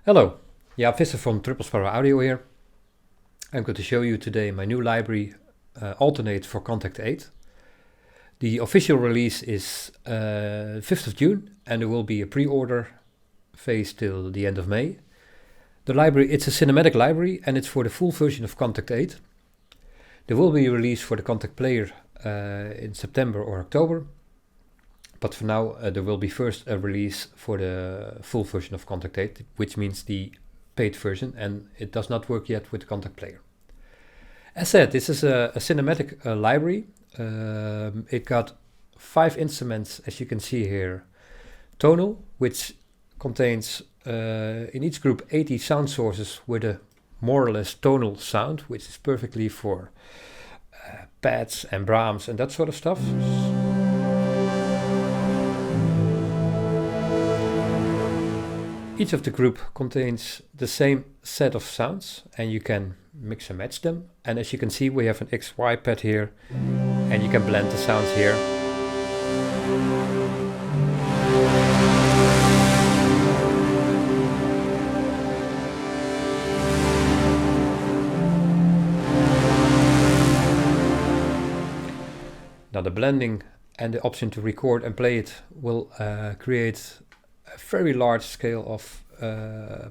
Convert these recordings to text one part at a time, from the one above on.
Hello, yeah, Visser from Triple Sparrow Audio here. I'm going to show you today my new library, Alternate for Kontakt 8. The official release is 5th of June and there will be a pre-order phase till the end of May. The library, it's a cinematic library and it's for the full version of Kontakt 8. There will be a release for the Kontakt player in September or October. But for now, there will be first a release for the full version of Kontakt 8, which means the paid version, and it does not work yet with the Kontakt player. As said, this is a cinematic library. It got 5 instruments, as you can see here. Tonal, which contains in each group 80 sound sources with a more or less tonal sound, which is perfectly for pads and Brahms and that sort of stuff. Each of the group contains the same set of sounds and you can mix and match them. And as you can see, we have an XY pad here and you can blend the sounds here. Now the blending and the option to record and play it will create a very large scale of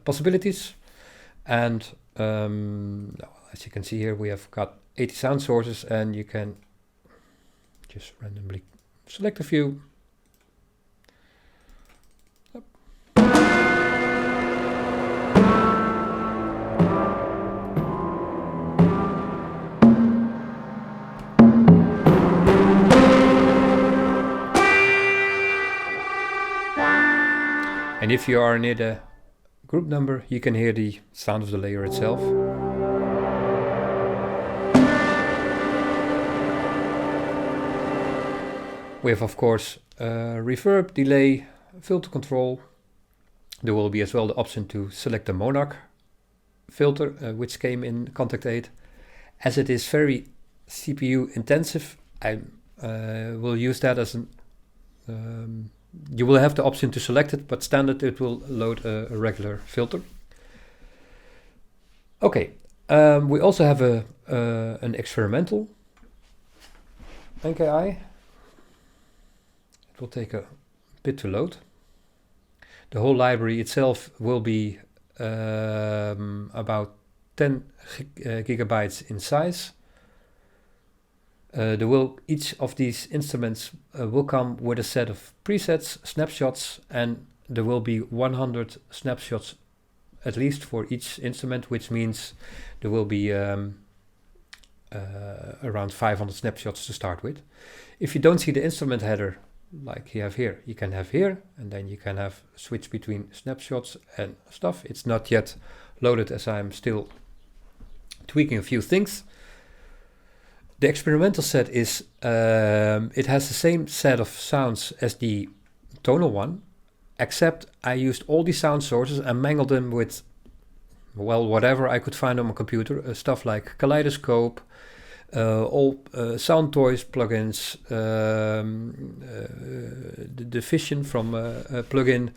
possibilities, and as you can see here we have got 80 sound sources and you can just randomly select a few. And if you are near the group number, you can hear the sound of the layer itself. We have, of course, reverb, delay, filter control. There will be as well the option to select the Monarch filter, which came in Kontakt 8. As it is very CPU intensive, I will use that as an you will have the option to select it, but standard it will load a regular filter. Okay, we also have an experimental NKI. It will take a bit to load. The whole library itself will be about 10 gigabytes in size. Each of these instruments will come with a set of presets, snapshots, and there will be 100 snapshots at least for each instrument, which means there will be around 500 snapshots to start with. If you don't see the instrument header like you have here, you can have here, and then you can have switch between snapshots and stuff. It's not yet loaded as I'm still tweaking a few things. The experimental set is, it has the same set of sounds as the tonal one, except I used all these sound sources and mangled them with, well, whatever I could find on my computer, stuff like Kaleidoscope, all sound toys plugins, the Vision from a plugin.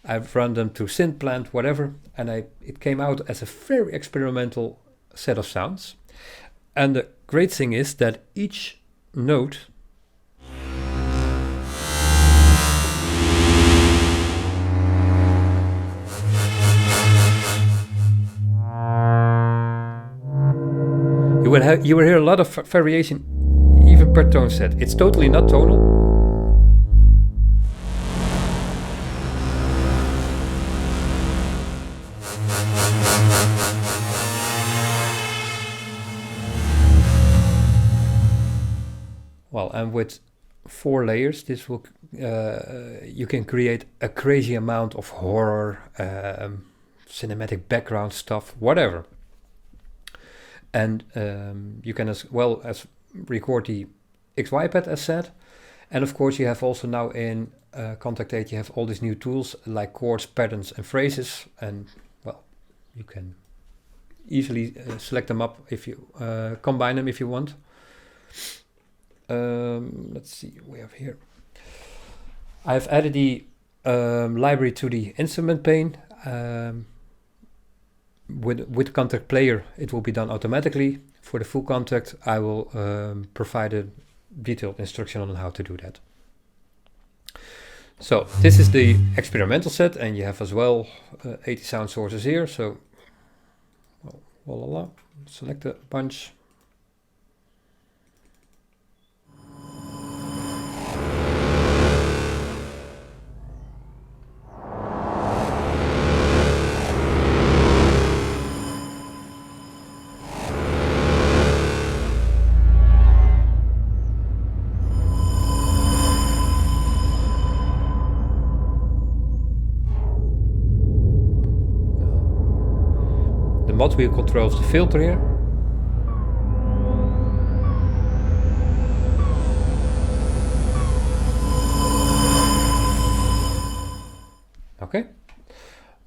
I've run them to Synthplant, whatever, and it came out as a very experimental set of sounds. And the great thing is that each note you will hear a lot of variation even per tone set. It's totally not tonal. Well, and with 4 layers, this will you can create a crazy amount of horror, cinematic background stuff, whatever. And you can as well as record the XY pad as said. And of course you have also now in Kontakt 8 you have all these new tools like chords, patterns and phrases, and well, you can easily select them up if you combine them if you want. Let's see, we have here. I've added the library to the instrument pane. with Kontakt player, it will be done automatically. For the full Kontakt, I will provide a detailed instruction on how to do that. So this is the experimental set, and you have as well 80 sound sources here. So voila, select a bunch. The mod wheel controls the filter here. Okay.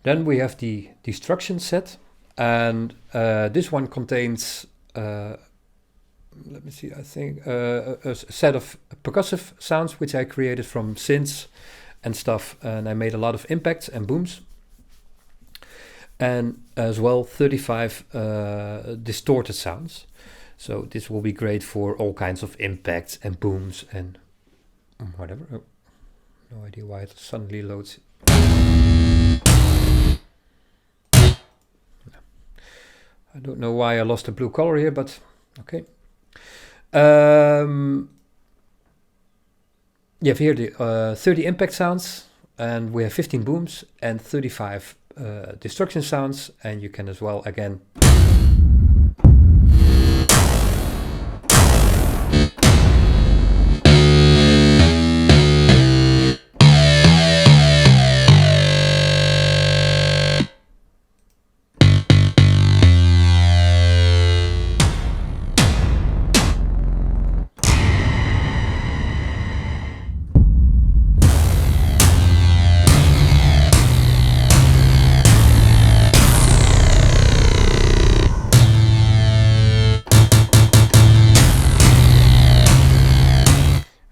Then we have the destruction set, and this one contains, let me see, I think a set of percussive sounds which I created from synths and stuff, and I made a lot of impacts and booms. And as well 35 distorted sounds. So this will be great for all kinds of impacts and booms and whatever. Oh, no idea why it suddenly loads. I don't know why I lost the blue color here, but okay. You have here the 30 impact sounds, and we have 15 booms and 35 destruction sounds, and you can as well again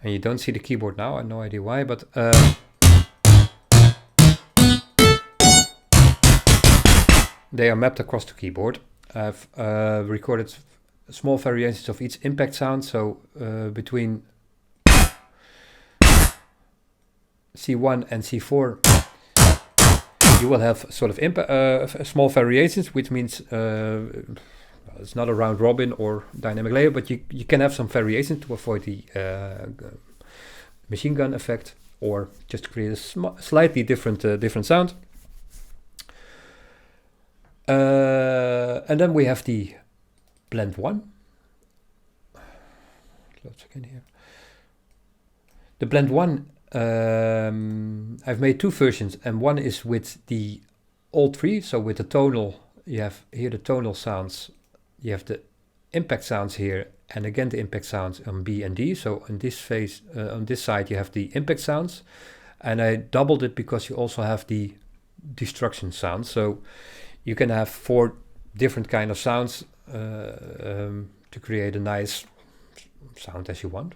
and you don't see the keyboard now. I have no idea why, but they are mapped across the keyboard. I've recorded small variations of each impact sound, so between C1 and C4 you will have sort of small variations, which means it's not a round robin or dynamic layer, but you can have some variations to avoid the machine gun effect, or just create a slightly different sound. And then we have the blend 1. Loads again here. The blend 1, I've made two versions, and one is with the all three, so with the tonal. You have here the tonal sounds, you have the impact sounds here, and again the impact sounds on B and D. So on this phase, on this side, you have the impact sounds, and I doubled it because you also have the destruction sounds. So you can have 4 different kind of sounds to create a nice sound as you want.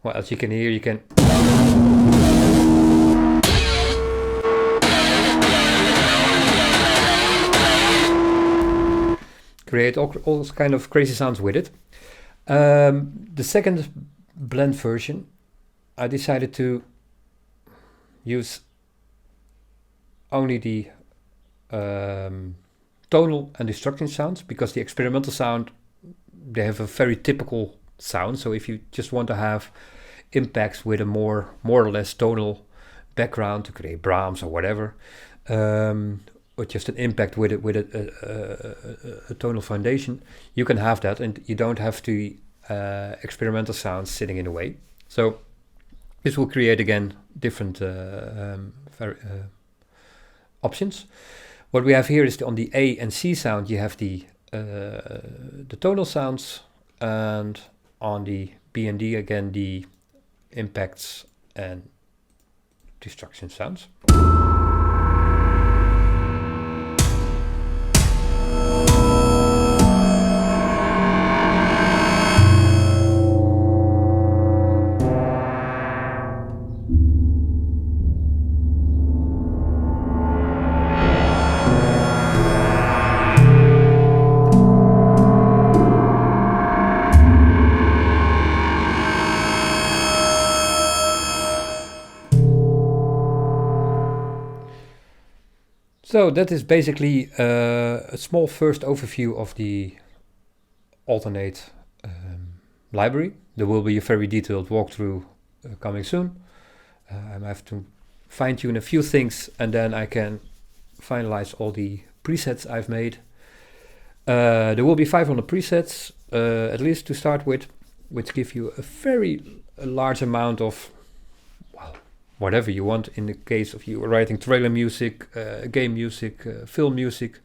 Well, as you can hear, you can create all kind of crazy sounds with it. The second blend version, I decided to use only the tonal and destruction sounds, because the experimental sound, they have a very typical sound. So if you just want to have impacts with a more or less tonal background to create Brahms or whatever, or just an impact with a tonal foundation, you can have that, and you don't have to experimental sounds sitting in the way. So this will create again different options. What we have here is on the A and C sound, you have the tonal sounds, and on the B and D again, the impacts and destruction sounds. So that is basically a small first overview of the Alternate library. There will be a very detailed walkthrough coming soon. I have to fine tune a few things and then I can finalize all the presets I've made. There will be 500 presets, at least to start with, which give you a very large amount of whatever you want. In the case of you writing trailer music, game music, film music,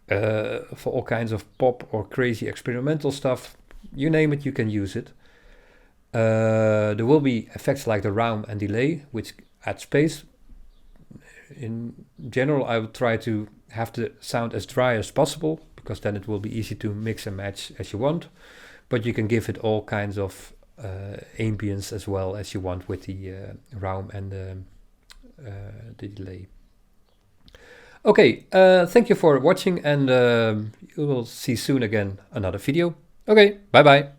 for all kinds of pop or crazy experimental stuff, you name it, you can use it. There will be effects like the round and delay, which add space. In general, I would try to have the sound as dry as possible, because then it will be easy to mix and match as you want. But you can give it all kinds of ambience as well as you want with the round and the delay. Okay, thank you for watching, and you will see soon again another video. Okay, bye bye.